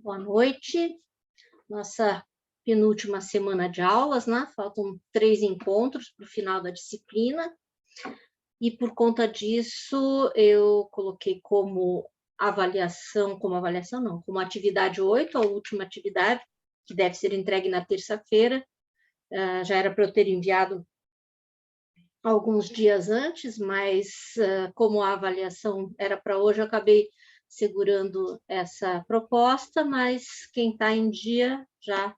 Boa noite. Nossa penúltima semana de aulas, né? Faltam 3 encontros para o final da disciplina. E por conta disso, eu coloquei como como atividade 8, a última atividade, que deve ser entregue na terça-feira. Já era para eu ter enviado alguns dias antes, mas como a avaliação era para hoje, eu acabei segurando essa proposta, mas quem está em dia já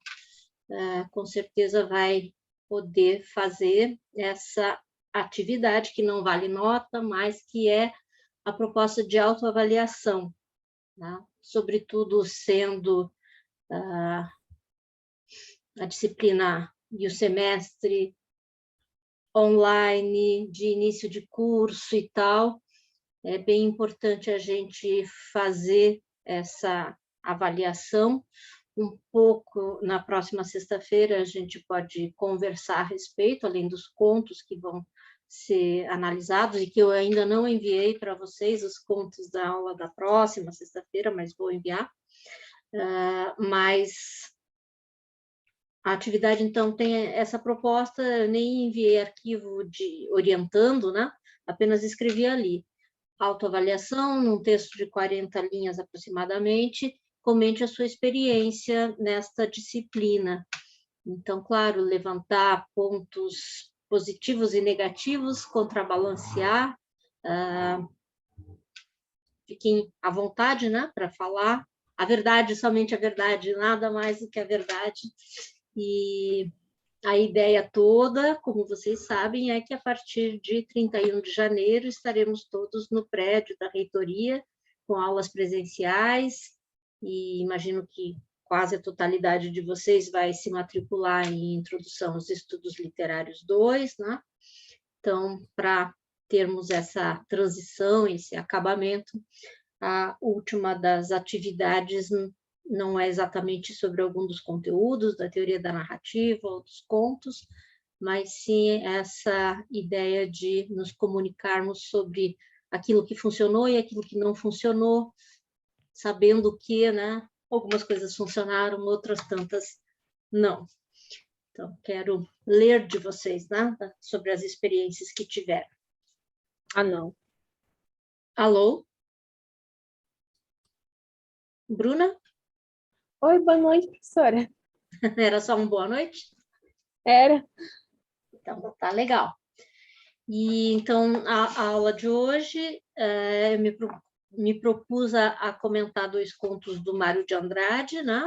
com certeza vai poder fazer essa atividade, que não vale nota, mas que é a proposta de autoavaliação, né? Sobretudo sendo a disciplina e o semestre online, de início de curso e tal, é bem importante a gente fazer essa avaliação. Um pouco, na próxima sexta-feira, a gente pode conversar a respeito, além dos contos que vão ser analisados, e que eu ainda não enviei para vocês, os contos da aula da próxima sexta-feira, mas vou enviar. Mas a atividade, então, tem essa proposta, eu nem enviei arquivo orientando, né? Apenas escrevi ali. Autoavaliação, num texto de 40 linhas aproximadamente, comente a sua experiência nesta disciplina. Então, claro, levantar pontos positivos e negativos, contrabalancear, fiquem à vontade, né, para falar a verdade, somente a verdade, nada mais do que a verdade. E a ideia toda, como vocês sabem, é que a partir de 31 de janeiro estaremos todos no prédio da reitoria, com aulas presenciais, e imagino que quase a totalidade de vocês vai se matricular em Introdução aos Estudos Literários 2, né? Então, para termos essa transição, esse acabamento, a última das atividades não é exatamente sobre algum dos conteúdos da teoria da narrativa ou dos contos, mas sim essa ideia de nos comunicarmos sobre aquilo que funcionou e aquilo que não funcionou, sabendo que, né, algumas coisas funcionaram, outras tantas não. Então, quero ler de vocês, né, sobre as experiências que tiveram. Não. Alô? Bruna? Oi, boa noite, professora. Era só uma boa noite? Era. Então, tá legal. E então, a aula de hoje, me propus a comentar 2 contos do Mário de Andrade, né?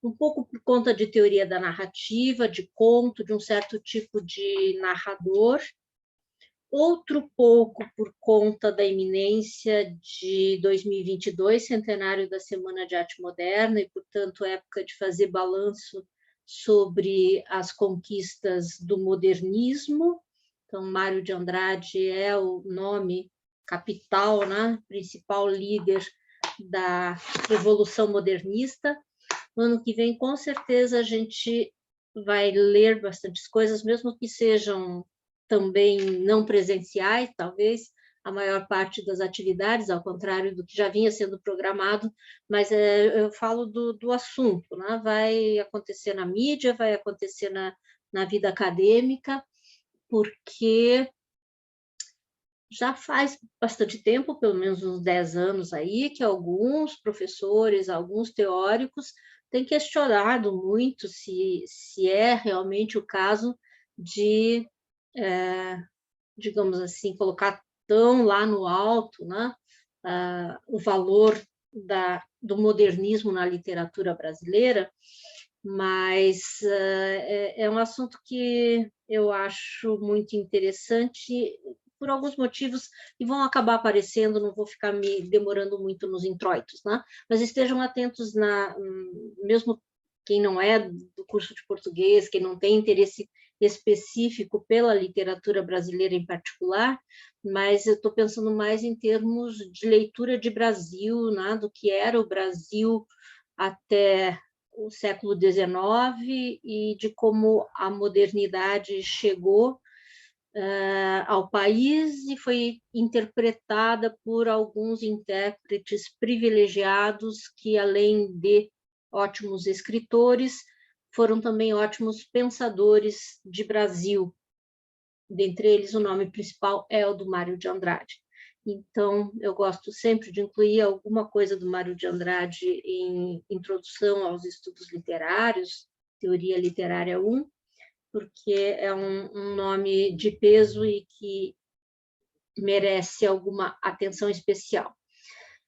Um pouco por conta de teoria da narrativa, de conto, de um certo tipo de narrador, outro pouco por conta da iminência de 2022, centenário da Semana de Arte Moderna, e, portanto, época de fazer balanço sobre as conquistas do modernismo. Então, Mário de Andrade é o nome capital, né? Principal líder da Revolução Modernista. No ano que vem, com certeza, a gente vai ler bastantes coisas, mesmo que sejam também não presenciais, talvez, a maior parte das atividades, ao contrário do que já vinha sendo programado, mas eu falo do assunto, né? Vai acontecer na mídia, vai acontecer na vida acadêmica, porque já faz bastante tempo, pelo menos uns 10 anos aí, que alguns professores, alguns teóricos têm questionado muito se é realmente o caso de, digamos assim, colocar tão lá no alto, né, o valor do modernismo na literatura brasileira, mas é um assunto que eu acho muito interessante por alguns motivos, e vão acabar aparecendo, não vou ficar me demorando muito nos introitos, né? Mas estejam atentos, mesmo quem não é do curso de português, quem não tem interesse específico pela literatura brasileira em particular, mas eu estou pensando mais em termos de leitura de Brasil, né? Do que era o Brasil até o século XIX e de como a modernidade chegou ao país e foi interpretada por alguns intérpretes privilegiados que, além de ótimos escritores, foram também ótimos pensadores de Brasil. Dentre eles, o nome principal é o do Mário de Andrade. Então, eu gosto sempre de incluir alguma coisa do Mário de Andrade em Introdução aos Estudos Literários, Teoria Literária 1, porque é um nome de peso e que merece alguma atenção especial.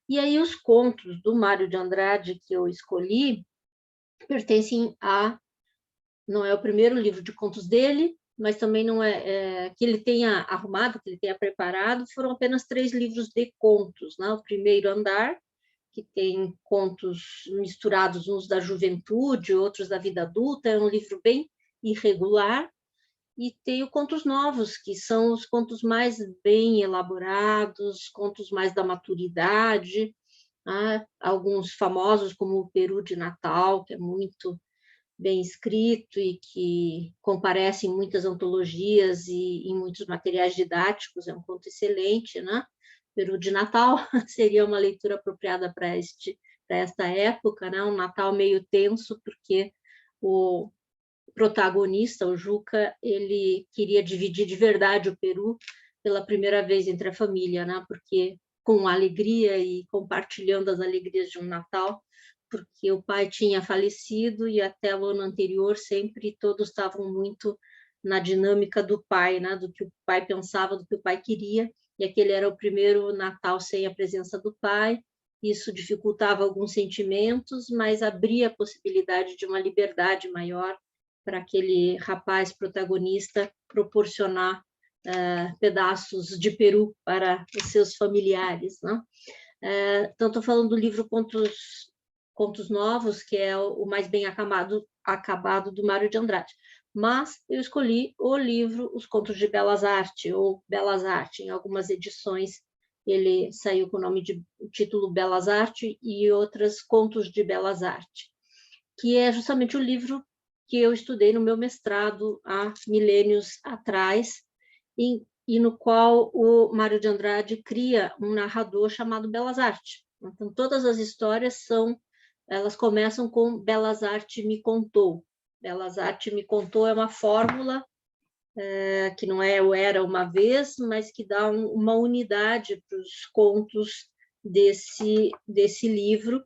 E aí, os contos do Mário de Andrade que eu escolhi pertencem não é o primeiro livro de contos dele, mas também não que ele tenha arrumado, que ele tenha preparado, foram apenas 3 livros de contos, né? O Primeiro Andar, que tem contos misturados, uns da juventude, outros da vida adulta, é um livro bem irregular, e tem o Contos Novos, que são os contos mais bem elaborados, contos mais da maturidade, né? Alguns famosos, como o Peru de Natal, que é muito bem escrito e que comparece em muitas antologias e em muitos materiais didáticos, é um conto excelente, né? Peru de Natal seria uma leitura apropriada para esta época, né? Um Natal meio tenso, porque o protagonista, o Juca, ele queria dividir de verdade o Peru pela primeira vez entre a família, né? Porque com alegria e compartilhando as alegrias de um Natal, porque o pai tinha falecido e até o ano anterior sempre todos estavam muito na dinâmica do pai, né? Do que o pai pensava, do que o pai queria, e aquele era o primeiro Natal sem a presença do pai. Isso dificultava alguns sentimentos, mas abria a possibilidade de uma liberdade maior para aquele rapaz protagonista proporcionar pedaços de Peru para os seus familiares, né? Então, estou falando do livro Contos Novos, que é o mais bem acabado do Mário de Andrade. Mas eu escolhi o livro Os Contos de Belas Artes, ou Belas Artes. Em algumas edições ele saiu com o título Belas Artes e outras Contos de Belas Artes, que é justamente o livro que eu estudei no meu mestrado há milênios atrás, e no qual o Mário de Andrade cria um narrador chamado Belas Artes. Então, todas as histórias elas começam com Belas Artes me contou. Belas Artes me contou é uma fórmula que não é o era uma vez, mas que dá uma unidade para os contos desse livro.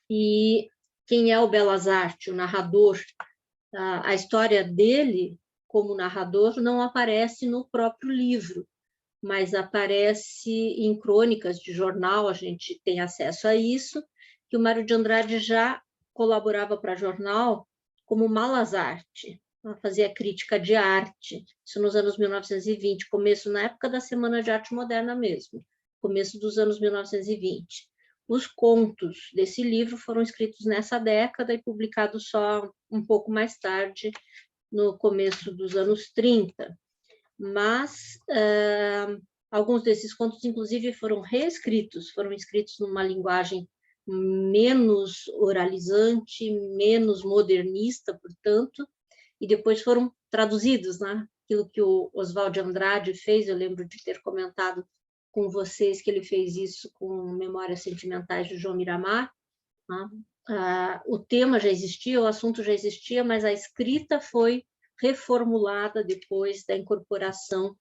E quem é o Belas Artes, o narrador? A história dele, como narrador, não aparece no próprio livro, mas aparece em crônicas de jornal, a gente tem acesso a isso, que o Mário de Andrade já colaborava para jornal como Malas Arte, fazia crítica de arte, isso nos anos 1920, começo na época da Semana de Arte Moderna mesmo, começo dos anos 1920. Os contos desse livro foram escritos nessa década e publicados só um pouco mais tarde, no começo dos anos 30. Mas alguns desses contos, inclusive, foram reescritos, foram escritos numa linguagem menos oralizante, menos modernista, portanto, e depois foram traduzidos, né? Aquilo que o Oswald de Andrade fez, eu lembro de ter comentado com vocês que ele fez isso com Memórias Sentimentais de João Miramar, né? O tema já existia, o assunto já existia, mas a escrita foi reformulada depois da incorporação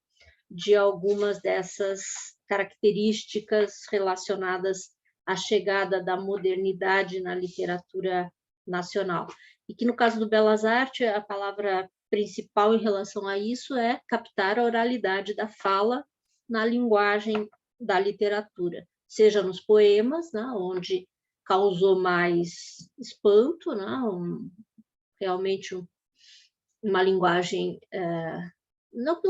de algumas dessas características relacionadas à chegada da modernidade na literatura nacional. E que, no caso do Belas Artes, a palavra principal em relação a isso é captar a oralidade da fala na linguagem da literatura, seja nos poemas, né, onde causou mais espanto, né, realmente uma linguagem não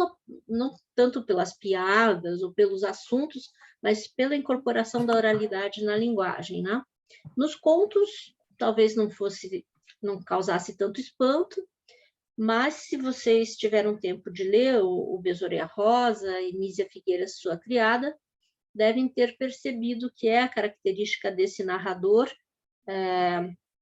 tanto pelas piadas ou pelos assuntos, mas pela incorporação da oralidade na linguagem, né? Nos contos, talvez não causasse tanto espanto, mas se vocês tiveram tempo de ler o Besouro e a Rosa e Nísia Figueiras, sua criada, devem ter percebido que é a característica desse narrador,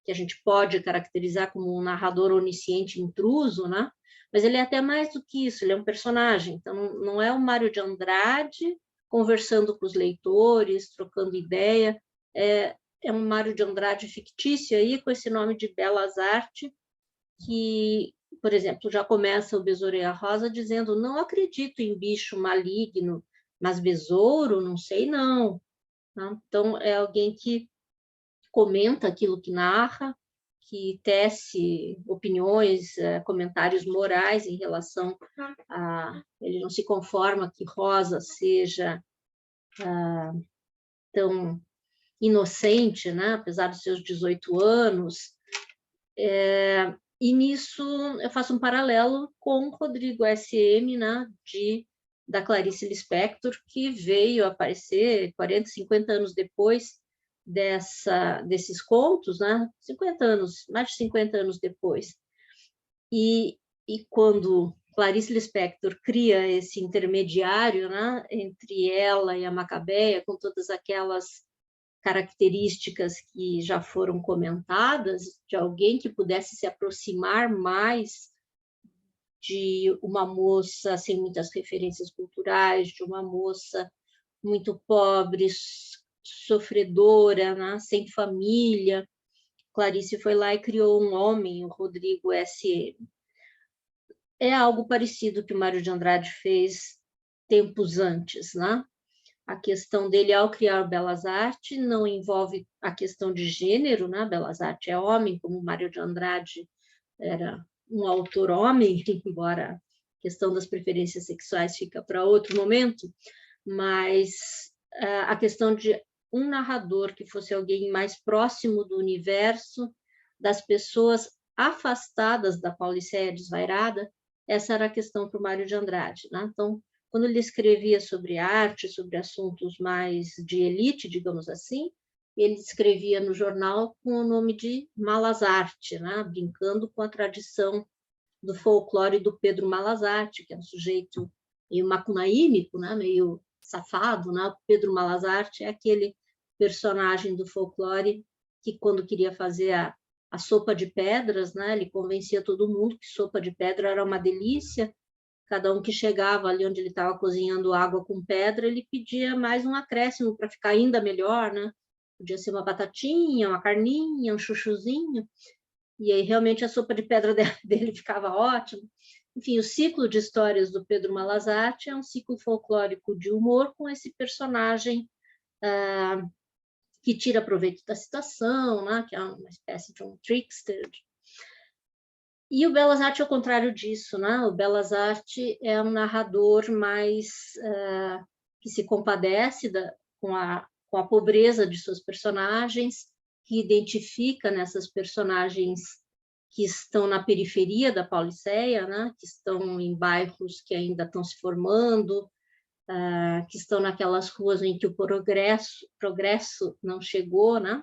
que a gente pode caracterizar como um narrador onisciente intruso, né? Mas ele é até mais do que isso, ele é um personagem. Então, não é o Mário de Andrade conversando com os leitores, trocando ideia, é é um Mário de Andrade fictício aí, com esse nome de Belas Artes, que, por exemplo, já começa o Besouro e a Rosa dizendo: não acredito em bicho maligno, mas besouro, não sei não. Então, é alguém que comenta aquilo que narra, que tece opiniões, comentários morais em relação a... Ele não se conforma que Rosa seja tão inocente, né? Apesar dos seus 18 anos. E nisso eu faço um paralelo com Rodrigo SM, né? Da Clarice Lispector, que veio aparecer 40, 50 anos depois desses contos, né? 50 anos, mais de 50 anos depois. E quando Clarice Lispector cria esse intermediário, né, entre ela e a Macabeia, com todas aquelas características que já foram comentadas, de alguém que pudesse se aproximar mais de uma moça sem muitas referências culturais, de uma moça muito pobre, sofredora, né, sem família. Clarice foi lá e criou um homem, o Rodrigo S.M. É algo parecido que o Mário de Andrade fez tempos antes, né? A questão dele, ao criar Belas Artes, não envolve a questão de gênero, né? Belas Artes é homem, como o Mário de Andrade era um autor homem, embora a questão das preferências sexuais fica para outro momento, mas a questão de um narrador que fosse alguém mais próximo do universo, das pessoas afastadas da Pauliceia desvairada, essa era a questão para o Mário de Andrade, né? Então, quando ele escrevia sobre arte, sobre assuntos mais de elite, digamos assim, ele escrevia no jornal com o nome de Malazarte, né? Brincando com a tradição do folclore do Pedro Malazarte, que é um sujeito meio macunaímico, né? Meio safado, né? Pedro Malazarte é aquele personagem do folclore que, quando queria fazer a sopa de pedras, né? Ele convencia todo mundo que sopa de pedra era uma delícia. Cada um que chegava ali onde ele estava cozinhando água com pedra, ele pedia mais um acréscimo para ficar ainda melhor, né? Podia ser uma batatinha, uma carninha, um chuchuzinho. E aí realmente a sopa de pedra dele ficava ótima. Enfim, o ciclo de histórias do Pedro Malazarte é um ciclo folclórico de humor com esse personagem que tira proveito da situação, né? Que é uma espécie de um trickster. E o Belas Artes é o contrário disso, né? O Belas Artes é um narrador mais que se compadece com a pobreza de seus personagens, que identifica nessas personagens que estão na periferia da Pauliceia, né? Que estão em bairros que ainda estão se formando, que estão naquelas ruas em que o progresso não chegou, né?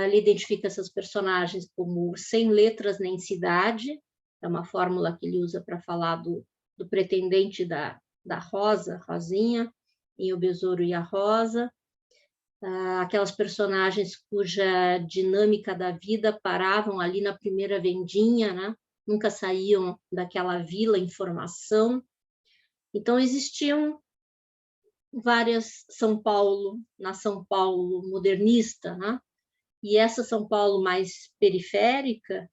Ele identifica essas personagens como sem letras nem cidade, é uma fórmula que ele usa para falar do pretendente da Rosa, Rosinha, em O Besouro e a Rosa, aquelas personagens cuja dinâmica da vida paravam ali na primeira vendinha, né? Nunca saíam daquela vila em formação. Então, existiam várias São Paulo, na São Paulo modernista, né? E essa São Paulo mais periférica,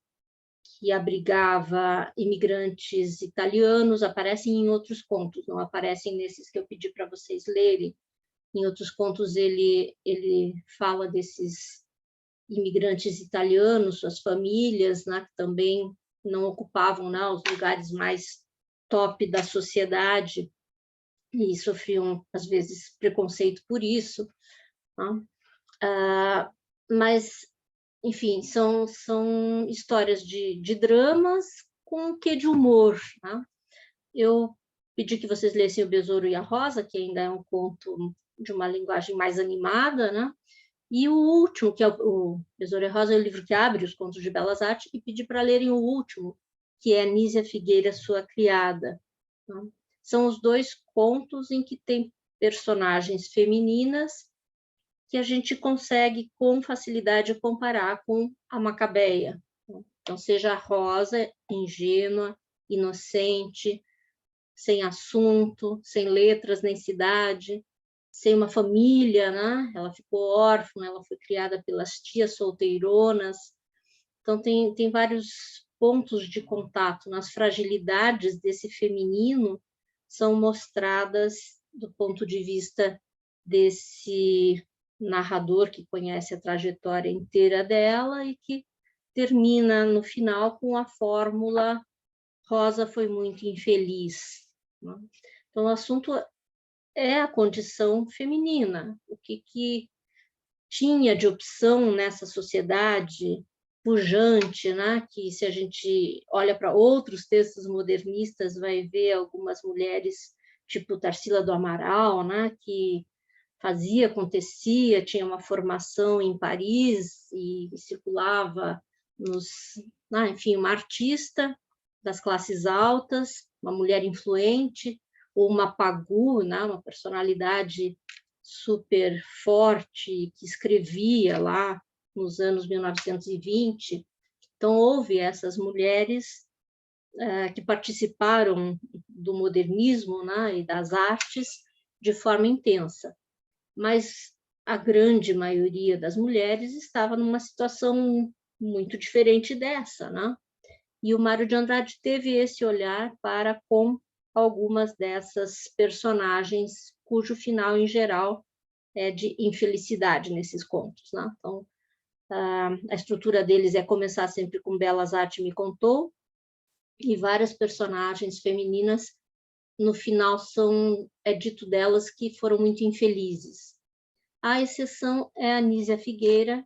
que abrigava imigrantes italianos, aparecem em outros contos, não aparecem nesses que eu pedi para vocês lerem. Em outros contos ele fala desses imigrantes italianos, suas famílias, né, que também não ocupavam, né, os lugares mais top da sociedade e sofriam, às vezes, preconceito por isso. Né? Mas, enfim, são histórias de dramas com um quê de humor. Né? Eu pedi que vocês lessem O Besouro e a Rosa, que ainda é um conto de uma linguagem mais animada, né? E o último, que é o Besouro e a Rosa, é o livro que abre os contos de Belas Artes, e pedi para lerem o último, que é Nísia Figueira, Sua Criada. Né? São os dois contos em que tem personagens femininas que a gente consegue com facilidade comparar com a Macabeia. Então, seja a Rosa, ingênua, inocente, sem assunto, sem letras nem cidade, sem uma família, né? Ela ficou órfã, ela foi criada pelas tias solteironas. Então, tem vários pontos de contato nas fragilidades desse feminino, são mostradas do ponto de vista desse narrador que conhece a trajetória inteira dela e que termina no final com a fórmula Rosa foi muito infeliz. Né? Então, o assunto é a condição feminina, o que tinha de opção nessa sociedade pujante, né? Que se a gente olha para outros textos modernistas, vai ver algumas mulheres, tipo Tarsila do Amaral, né? Que fazia, acontecia, tinha uma formação em Paris e circulava nos... enfim, uma artista das classes altas, uma mulher influente, ou uma Pagu, né? Uma personalidade super forte, que escrevia lá nos anos 1920. Então, houve essas mulheres que participaram do modernismo, né, e das artes de forma intensa. Mas a grande maioria das mulheres estava numa situação muito diferente dessa, né? E o Mário de Andrade teve esse olhar para com algumas dessas personagens, cujo final, em geral, é de infelicidade nesses contos, né? Então, a estrutura deles é começar sempre com Belas Artes me contou, e várias personagens femininas, no final, é dito delas que foram muito infelizes. A exceção é a Nísia Figueira,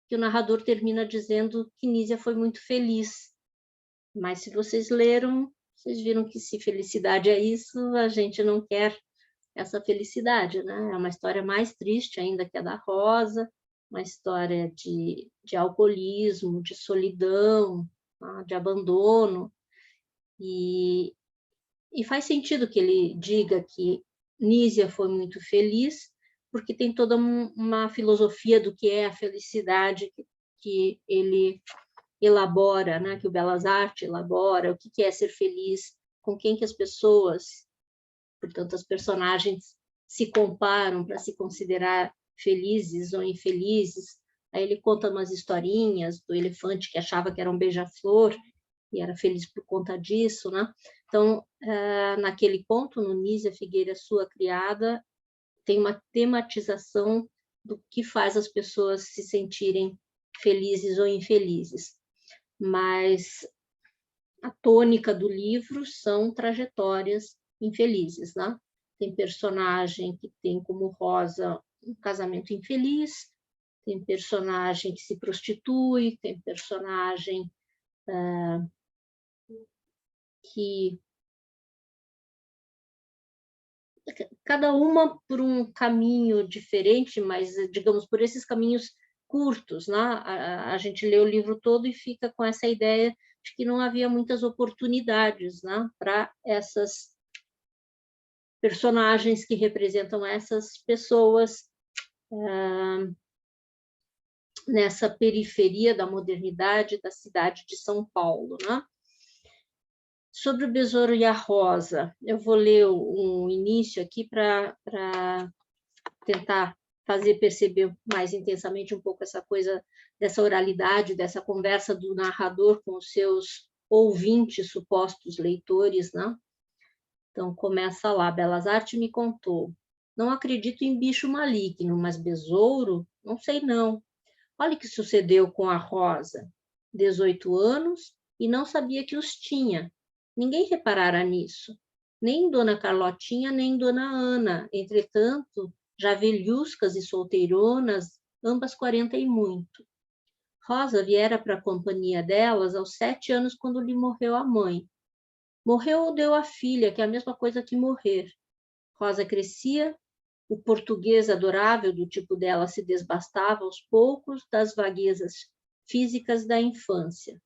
que o narrador termina dizendo que Nísia foi muito feliz. Mas se vocês leram, vocês viram que se felicidade é isso, a gente não quer essa felicidade, né? É uma história mais triste ainda que a da Rosa, uma história de alcoolismo, de solidão, tá? De abandono. E faz sentido que ele diga que Nísia foi muito feliz, porque tem toda uma filosofia do que é a felicidade que ele elabora, né? Que o Belas Artes elabora, o que é ser feliz, com quem que as pessoas, portanto, as personagens se comparam para se considerar felizes ou infelizes. Aí ele conta umas historinhas do elefante que achava que era um beija-flor e era feliz por conta disso, né? Então, naquele ponto, no Nísia Figueira, sua criada, tem uma tematização do que faz as pessoas se sentirem felizes ou infelizes. Mas a tônica do livro são trajetórias infelizes, né? Tem personagem que tem como Rosa um casamento infeliz, tem personagem que se prostitui, tem personagem que cada uma por um caminho diferente, mas, digamos, por esses caminhos curtos, né? A gente lê o livro todo e fica com essa ideia de que não havia muitas oportunidades, né, para essas personagens que representam essas pessoas nessa periferia da modernidade da cidade de São Paulo, né? Sobre o Besouro e a Rosa, eu vou ler um início aqui para tentar fazer perceber mais intensamente um pouco essa coisa dessa oralidade, dessa conversa do narrador com os seus ouvintes, supostos leitores, né? Então, começa lá, Belas Artes me contou. Não acredito em bicho maligno, mas besouro? Não sei não. Olha o que sucedeu com a Rosa. 18 anos e não sabia que os tinha. Ninguém reparara nisso. Nem Dona Carlotinha, nem Dona Ana. Entretanto, já velhuscas e solteironas, ambas 40 e muito. Rosa viera para a companhia delas aos 7 anos, quando lhe morreu a mãe. Morreu ou deu a filha, que é a mesma coisa que morrer. Rosa crescia, o português adorável do tipo dela se desbastava aos poucos das vaguezas físicas da infância.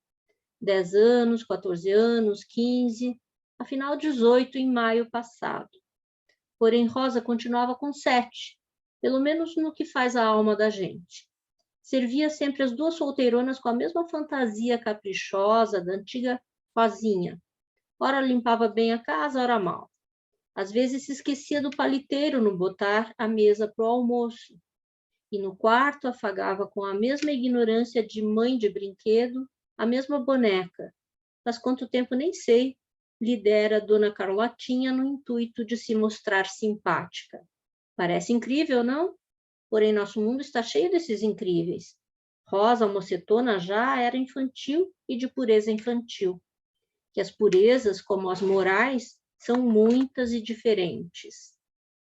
10 anos, 14 anos, 15, afinal 18 em maio passado. Porém, Rosa continuava com 7, pelo menos no que faz a alma da gente. Servia sempre as duas solteironas com a mesma fantasia caprichosa da antiga Rosinha. Ora limpava bem a casa, ora mal. Às vezes se esquecia do paliteiro no botar a mesa para o almoço. E no quarto afagava com a mesma ignorância de mãe de brinquedo a mesma boneca. Faz quanto tempo nem sei, lhe dera Dona Carlotinha no intuito de se mostrar simpática. Parece incrível, não? Porém, nosso mundo está cheio desses incríveis. Rosa, mocetona, já era infantil e de pureza infantil. Que as purezas, como as morais, são muitas e diferentes.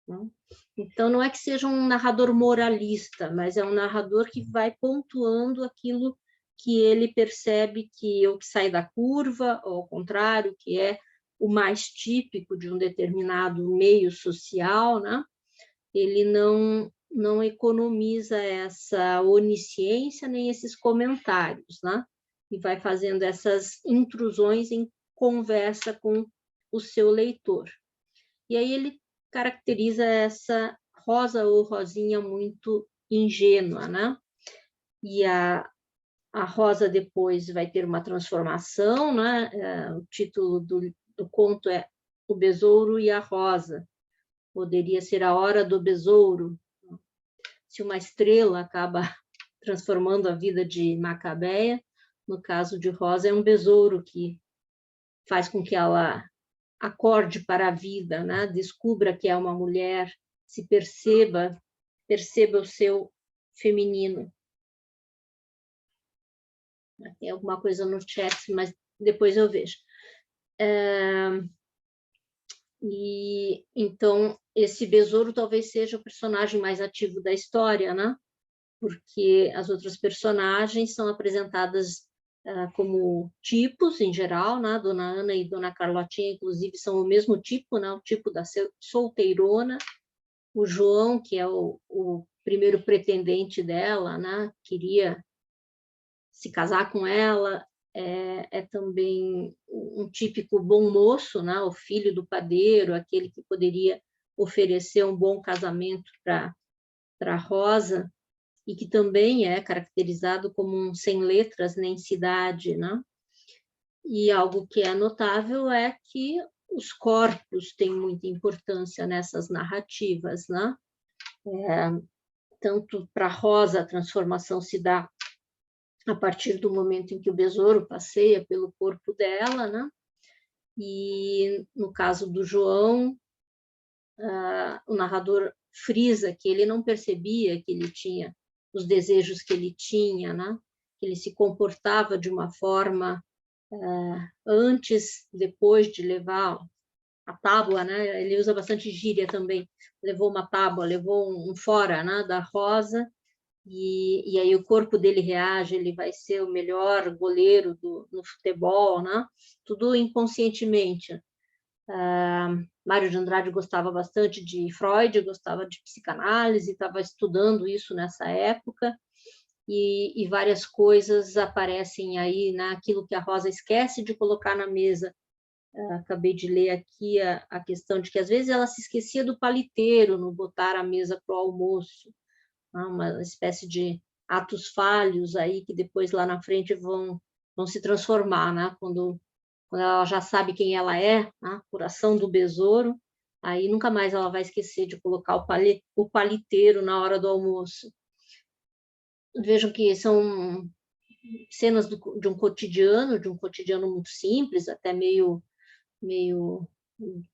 Não? Então, não é que seja um narrador moralista, mas é um narrador que vai pontuando aquilo que ele percebe que o que sai da curva, ou ao contrário, que é o mais típico de um determinado meio social, né? Ele não economiza essa onisciência nem esses comentários, né? E vai fazendo essas intrusões em conversa com o seu leitor. E aí ele caracteriza essa Rosa ou Rosinha muito ingênua, né? E a Rosa depois vai ter uma transformação, né? O título do conto é O Besouro e a Rosa. Poderia ser A Hora do Besouro. Se uma estrela acaba transformando a vida de Macabeia, no caso de Rosa, é um besouro que faz com que ela acorde para a vida, né? Descubra que é uma mulher, se perceba o seu feminino. Tem alguma coisa no chat, mas depois eu vejo. E então esse besouro talvez seja o personagem mais ativo da história, né? Porque as outras personagens são apresentadas como tipos em geral, né? Dona Ana e Dona Carlotinha, inclusive, são o mesmo tipo, né? O tipo da solteirona. O João, que é o primeiro pretendente dela, né? Queria se casar com ela, é também um típico bom moço, né? O filho do padeiro, aquele que poderia oferecer um bom casamento para Rosa, e que também é caracterizado como um sem letras nem cidade, né? E algo que é notável é que os corpos têm muita importância nessas narrativas, né? Tanto para Rosa, a transformação se dá a partir do momento em que o besouro passeia pelo corpo dela, né? E no caso do João, o narrador frisa que ele não percebia que ele tinha os desejos que ele tinha, né? Que ele se comportava de uma forma antes, depois de levar a tábua, né? Ele usa bastante gíria também. Levou uma tábua, levou um fora, né? Da Rosa, e aí o corpo dele reage, ele vai ser o melhor goleiro no futebol, né? Tudo inconscientemente. Mário de Andrade gostava bastante de Freud, gostava de psicanálise, estava estudando isso nessa época, e várias coisas aparecem aí naquilo que a Rosa esquece de colocar na mesa. Acabei de ler aqui a questão de que às vezes ela se esquecia do paliteiro no botar a mesa para o almoço, uma espécie de atos falhos aí que depois lá na frente vão se transformar, né? Quando ela já sabe quem ela é, né? Por ação do besouro, aí nunca mais ela vai esquecer de colocar o paliteiro na hora do almoço. Vejam que são cenas de um cotidiano muito simples, até meio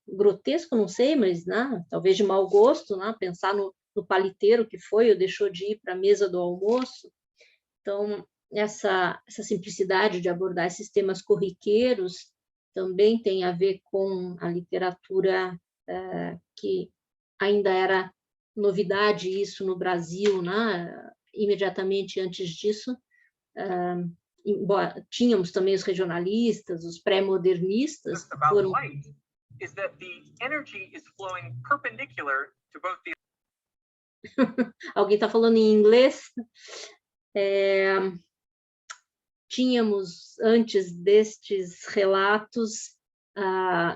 grotesco, não sei, mas né? Talvez de mau gosto, né? Pensar no paliteiro que foi ou deixou de ir para a mesa do almoço. Então, essa simplicidade de abordar esses temas corriqueiros também tem a ver com a literatura que ainda era novidade isso no Brasil, né? Imediatamente antes disso, embora tínhamos também os regionalistas, os pré-modernistas, foram... Alguém está falando em inglês? Tínhamos, antes destes relatos,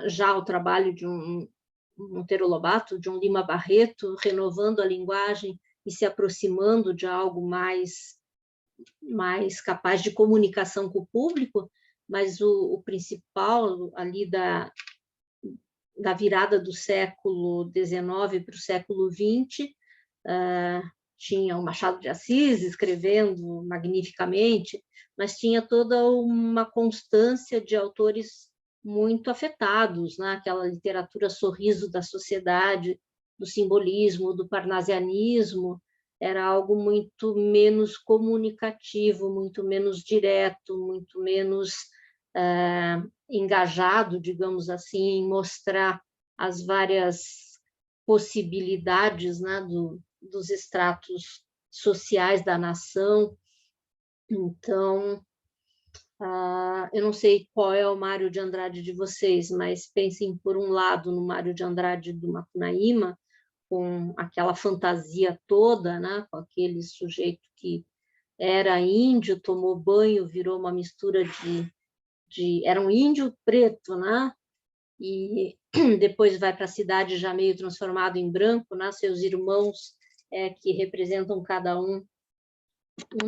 já o trabalho de um Monteiro Lobato, de um Lima Barreto, renovando a linguagem e se aproximando de algo mais capaz de comunicação com o público, mas o principal ali da virada do século XIX para o século XX, tinha o Machado de Assis escrevendo magnificamente, mas tinha toda uma constância de autores muito afetados, né? Aquela literatura sorriso da sociedade, do simbolismo, do parnasianismo, era algo muito menos comunicativo, muito menos direto, muito menos engajado, digamos assim, em mostrar as várias possibilidades, né, dos estratos sociais da nação. Então, eu não sei qual é o Mário de Andrade de vocês, mas pensem, por um lado, no Mário de Andrade do Macunaíma, com aquela fantasia toda, né, com aquele sujeito que era índio, tomou banho, virou uma mistura era um índio preto, né? E depois vai para a cidade já meio transformado em branco, né? Seus irmãos que representam cada um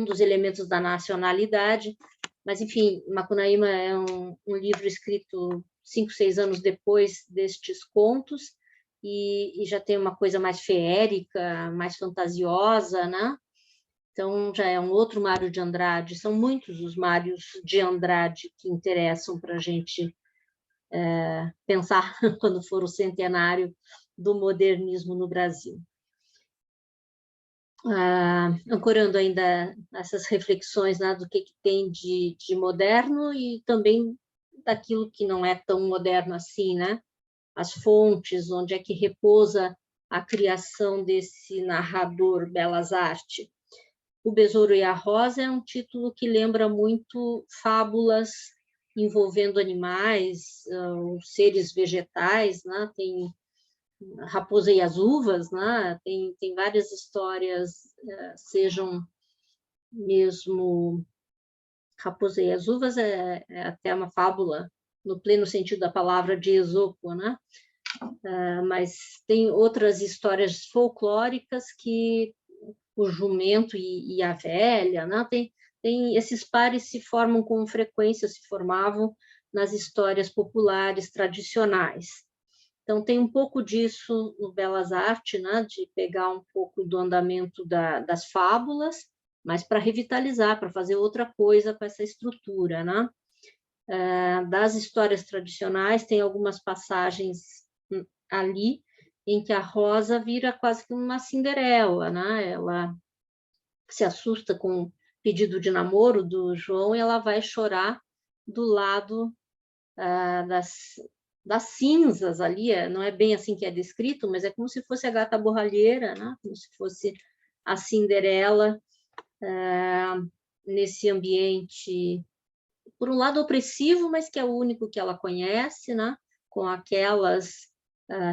dos elementos da nacionalidade. Mas, enfim, Macunaíma é um livro escrito 5, 6 anos depois destes contos, e já tem uma coisa mais feérica, mais fantasiosa, né? Então, já é um outro Mário de Andrade. São muitos os Mários de Andrade que interessam para a gente pensar quando for o centenário do modernismo no Brasil. Ancorando ainda essas reflexões, né, do que tem de moderno e também daquilo que não é tão moderno assim, né? As fontes, onde é que repousa a criação desse narrador Belas Artes. O Besouro e a Rosa é um título que lembra muito fábulas envolvendo animais, os seres vegetais, né? Tem Raposa e as Uvas, né? Tem várias histórias, sejam mesmo Raposa e as Uvas é até uma fábula no pleno sentido da palavra de Esopo, né? Mas tem outras histórias folclóricas que o jumento e a velha, né? Tem esses pares se formam com frequência, se formavam nas histórias populares tradicionais. Então, tem um pouco disso no Belas Artes, né? De pegar um pouco do andamento das fábulas, mas para revitalizar, para fazer outra coisa com essa estrutura, né? Das histórias tradicionais, tem algumas passagens ali em que a Rosa vira quase que uma Cinderela, né? Ela se assusta com o pedido de namoro do João e ela vai chorar do lado das cinzas ali, não é bem assim que é descrito, mas é como se fosse a gata borralheira, né? Como se fosse a Cinderela nesse ambiente, por um lado opressivo, mas que é o único que ela conhece, né? Com aquelas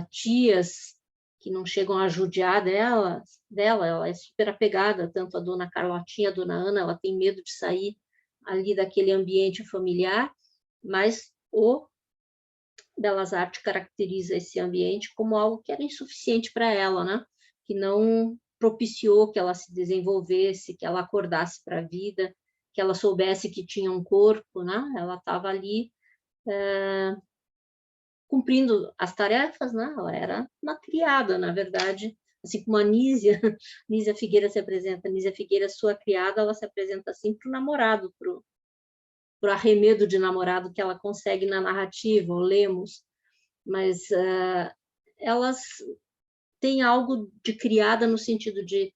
tias que não chegam a judiar dela, ela é super apegada, tanto a dona Carlotinha, a dona Ana, ela tem medo de sair ali daquele ambiente familiar, mas o Belas Artes caracteriza esse ambiente como algo que era insuficiente para ela, né? Que não propiciou que ela se desenvolvesse, que ela acordasse para a vida, que ela soubesse que tinha um corpo, né? Ela estava ali cumprindo as tarefas, né? Ela era uma criada, na verdade, assim como a Nísia, Nísia Figueira se apresenta, Nísia Figueira, sua criada, ela se apresenta assim para o namorado, para o arremedo de namorado que ela consegue na narrativa, o Lemos, mas elas têm algo de criada no sentido de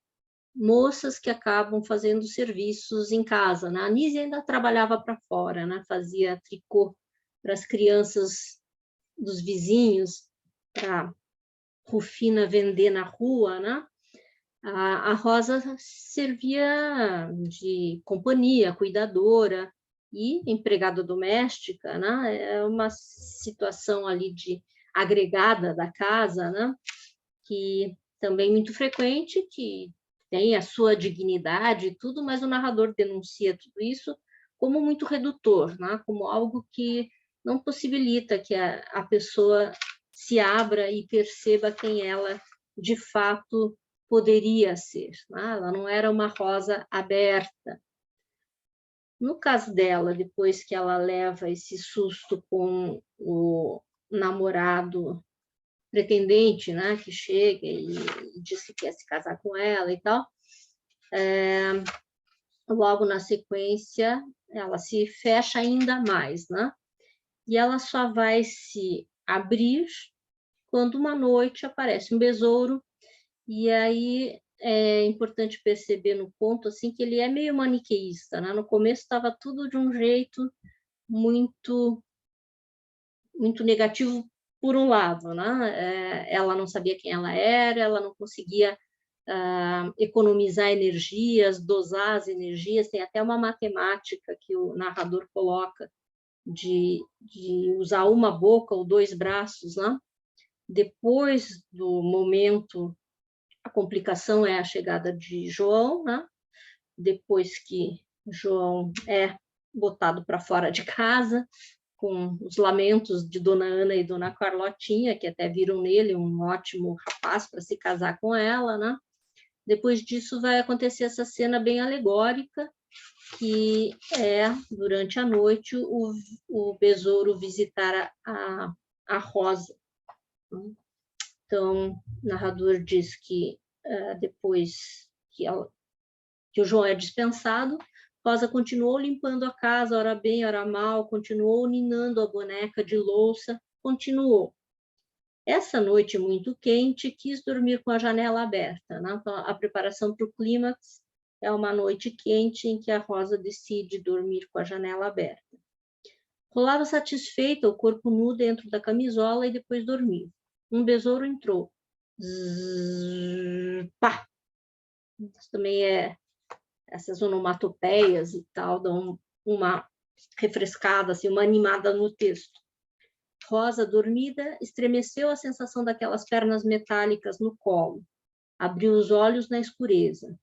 moças que acabam fazendo serviços em casa, né? A Nísia ainda trabalhava para fora, né? Fazia tricô para as crianças dos vizinhos, para Rufina vender na rua, né? A Rosa servia de companhia, cuidadora e empregada doméstica, né? É uma situação ali de agregada da casa, né? Que também é muito frequente, que tem a sua dignidade e tudo, mas o narrador denuncia tudo isso como muito redutor, né? Como algo que não possibilita que a pessoa se abra e perceba quem ela de fato poderia ser, né? Ela não era uma rosa aberta. No caso dela, depois que ela leva esse susto com o namorado pretendente, né, que chega e diz que quer se casar com ela e tal. Logo na sequência, ela se fecha ainda mais, né? E ela só vai se abrir quando uma noite aparece um besouro, e aí é importante perceber no conto assim, que ele é meio maniqueísta, né? No começo estava tudo de um jeito muito, muito negativo por um lado, né? Ela não sabia quem ela não conseguia economizar energias, dosar as energias, tem até uma matemática que o narrador coloca de usar uma boca ou dois braços, né? Depois do momento, a complicação é a chegada de João, né? Depois que João é botado para fora de casa, com os lamentos de Dona Ana e Dona Carlotinha, que até viram nele um ótimo rapaz para se casar com ela, né? Depois disso vai acontecer essa cena bem alegórica, que é, durante a noite, o besouro visitar a Rosa. Então, o narrador diz que depois que o João é dispensado, Rosa continuou limpando a casa, ora bem, ora mal, continuou ninando a boneca de louça, continuou. Essa noite muito quente, quis dormir com a janela aberta, né? Então, a preparação para o clímax é uma noite quente em que a Rosa decide dormir com a janela aberta. Rolava satisfeita, o corpo nu dentro da camisola e depois dormiu. Um besouro entrou. Zzz, pá! Isso também essas onomatopeias e tal dão uma refrescada, assim, uma animada no texto. Rosa, dormida, estremeceu a sensação daquelas pernas metálicas no colo. Abriu os olhos na escureza.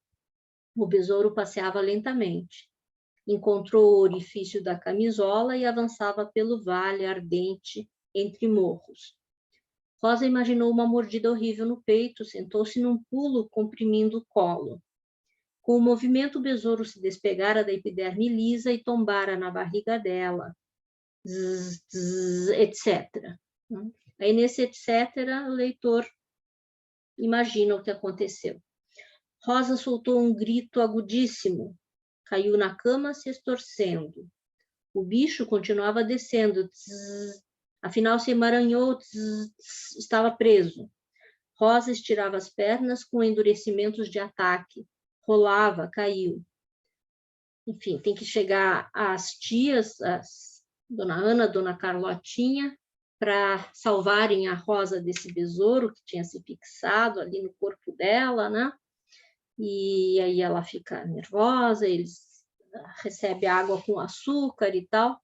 O besouro passeava lentamente. Encontrou o orifício da camisola e avançava pelo vale ardente entre morros. Rosa imaginou uma mordida horrível no peito, sentou-se num pulo, comprimindo o colo. Com o movimento, o besouro se despegara da epiderme lisa e tombara na barriga dela. Zzz, zzz, etc. Aí, nesse etc., o leitor imagina o que aconteceu. Rosa soltou um grito agudíssimo, caiu na cama se estorcendo. O bicho continuava descendo, zzz, afinal se emaranhou, zzz, zzz, estava preso. Rosa estirava as pernas com endurecimentos de ataque, rolava, caiu. Enfim, tem que chegar às tias, Dona Ana, Dona Carlotinha, para salvarem a Rosa desse besouro que tinha se fixado ali no corpo dela, né? E aí ela fica nervosa, eles recebem água com açúcar e tal.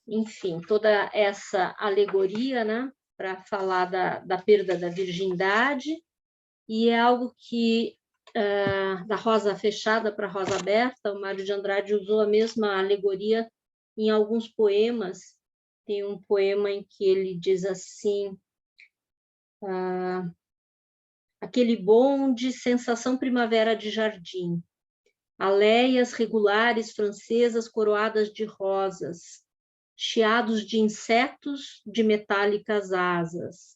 Enfim, toda essa alegoria, né? Para falar da perda da virgindade, e é algo que da rosa fechada para a rosa aberta, o Mário de Andrade usou a mesma alegoria em alguns poemas. Tem um poema em que ele diz assim: aquele bonde, sensação primavera de jardim, aleias regulares francesas coroadas de rosas, chiados de insetos de metálicas asas,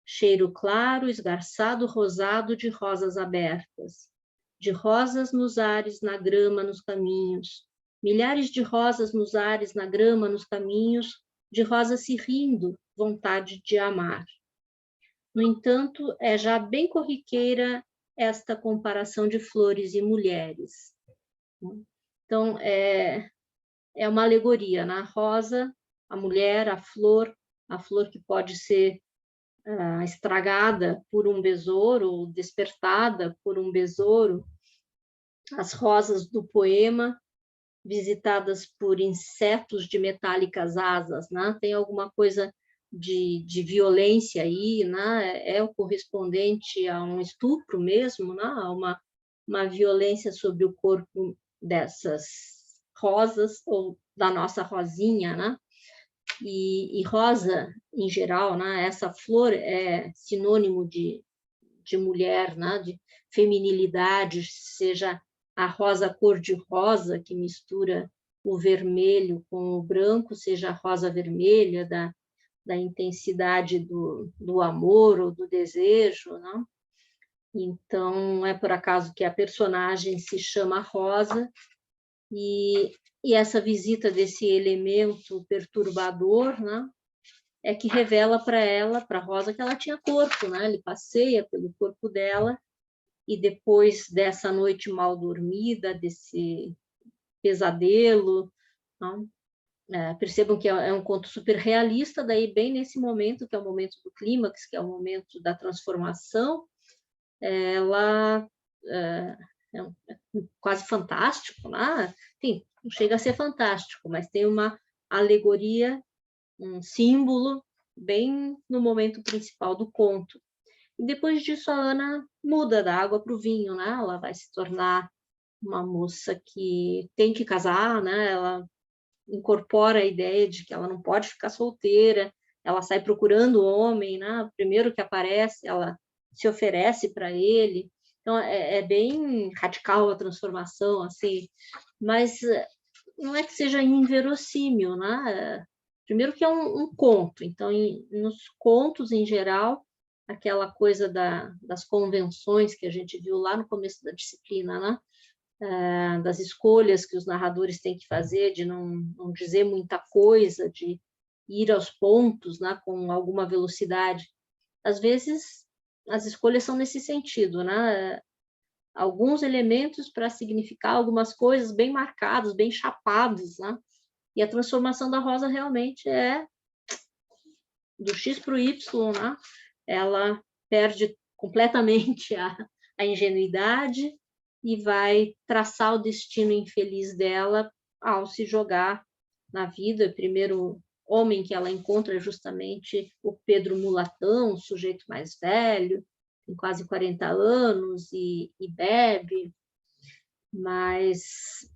cheiro claro, esgarçado, rosado de rosas abertas, de rosas nos ares, na grama, nos caminhos, milhares de rosas nos ares, na grama, nos caminhos, de rosas se rindo, vontade de amar. No entanto, é já bem corriqueira esta comparação de flores e mulheres. Então, é uma alegoria, né? A rosa, a mulher, a flor que pode ser estragada por um besouro, ou despertada por um besouro, as rosas do poema, visitadas por insetos de metálicas asas, né? Tem alguma coisa de violência aí, né? É o correspondente a um estupro mesmo, né? A uma violência sobre o corpo dessas rosas, ou da nossa rosinha, né? E rosa, em geral, né? Essa flor é sinônimo de mulher, né? De feminilidade, seja a rosa cor-de-rosa, que mistura o vermelho com o branco, seja a rosa vermelha da intensidade do amor ou do desejo, né? Então, não é por acaso que a personagem se chama Rosa, e essa visita desse elemento perturbador, né, é que revela para ela, para Rosa, que ela tinha corpo, né? Ele passeia pelo corpo dela, e depois dessa noite mal dormida, desse pesadelo, né? Percebam que é um conto super realista, daí bem nesse momento, que é o momento do clímax, que é o momento da transformação, ela é quase fantástico, né? Enfim, não chega a ser fantástico, mas tem uma alegoria, um símbolo, bem no momento principal do conto. E depois disso, a Ana muda da água para o vinho, né? Ela vai se tornar uma moça que tem que casar, né? Ela incorpora a ideia de que ela não pode ficar solteira, ela sai procurando homem, né? O primeiro que aparece, ela se oferece para ele. Então, é bem radical a transformação, assim, mas não é que seja inverossímil, né? Primeiro que é um conto, então, nos contos, em geral, aquela coisa das convenções que a gente viu lá no começo da disciplina, né? Das escolhas que os narradores têm que fazer, de não dizer muita coisa, de ir aos pontos, né, com alguma velocidade. Às vezes, as escolhas são nesse sentido, né? Alguns elementos para significar algumas coisas bem marcados, bem chapados, né? E a transformação da Rosa realmente é do X para o Y, né? Ela perde completamente a ingenuidade e vai traçar o destino infeliz dela ao se jogar na vida. O primeiro homem que ela encontra é justamente o Pedro Mulatão, um sujeito mais velho, tem quase 40 anos e bebe, mas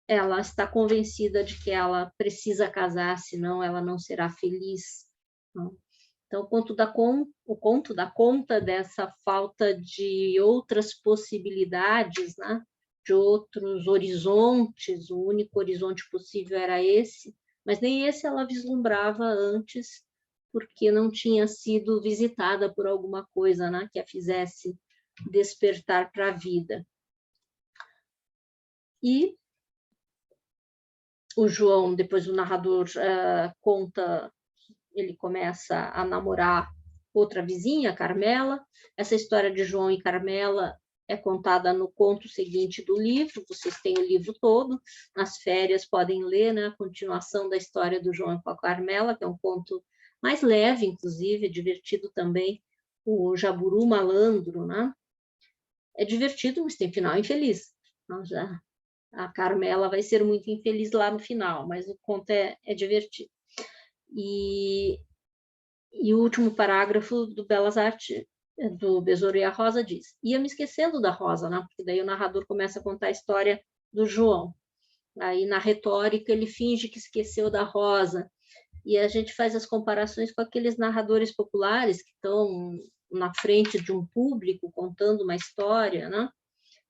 ela está convencida de que ela precisa casar, senão ela não será feliz. Então, o conto dá conta dessa falta de outras possibilidades, né? De outros horizontes, o único horizonte possível era esse, mas nem esse ela vislumbrava antes, porque não tinha sido visitada por alguma coisa, né? Que a fizesse despertar para a vida. E o João, depois o narrador conta, ele começa a namorar outra vizinha, Carmela. Essa história de João e Carmela é contada no conto seguinte do livro, vocês têm o livro todo, nas férias podem ler, né, a continuação da história do João com a Carmela, que é um conto mais leve, inclusive, é divertido também, o Jaburu Malandro, né? É divertido, mas tem final infeliz. Então, a Carmela vai ser muito infeliz lá no final, mas o conto é divertido. E o último parágrafo do Belas Artes, do Besouro e a Rosa, diz: ia me esquecendo da Rosa, né? Porque daí o narrador começa a contar a história do João. Aí, na retórica, ele finge que esqueceu da Rosa. E a gente faz as comparações com aqueles narradores populares que estão na frente de um público contando uma história, né?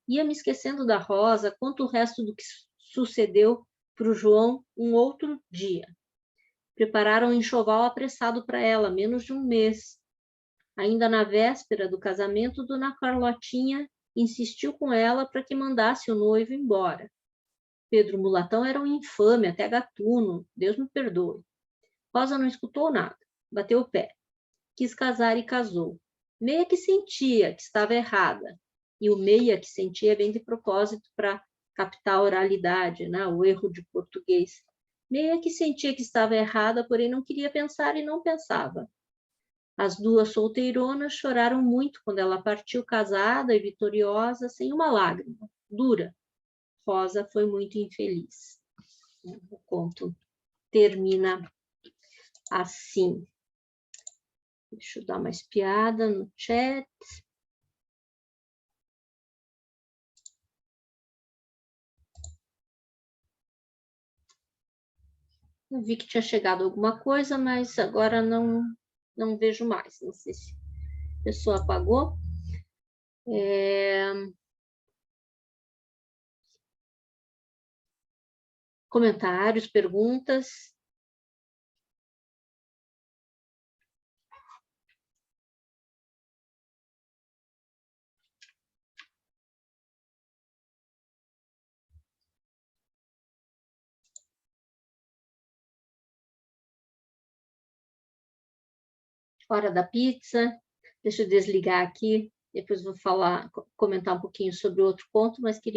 Ia me esquecendo da Rosa, quanto o resto do que sucedeu para o João um outro dia. Prepararam um enxoval apressado para ela, menos de um mês. Ainda na véspera do casamento, Dona Carlotinha insistiu com ela para que mandasse o noivo embora. Pedro Mulatão era um infame, até gatuno, Deus me perdoe. Rosa não escutou nada, bateu o pé. Quis casar e casou. Meia que sentia que estava errada, e o meia que sentia bem de propósito para captar a oralidade, né? O erro de português. Meia que sentia que estava errada, porém não queria pensar e não pensava. As duas solteironas choraram muito quando ela partiu casada e vitoriosa, sem uma lágrima, dura. Rosa foi muito infeliz. O conto termina assim. Deixa eu dar uma espiada no chat. Eu vi que tinha chegado alguma coisa, mas agora não vejo mais. Não sei se a pessoa apagou. Comentários, perguntas? Hora da Pizza. Deixa eu desligar aqui, depois vou comentar um pouquinho sobre outro conto, mas queria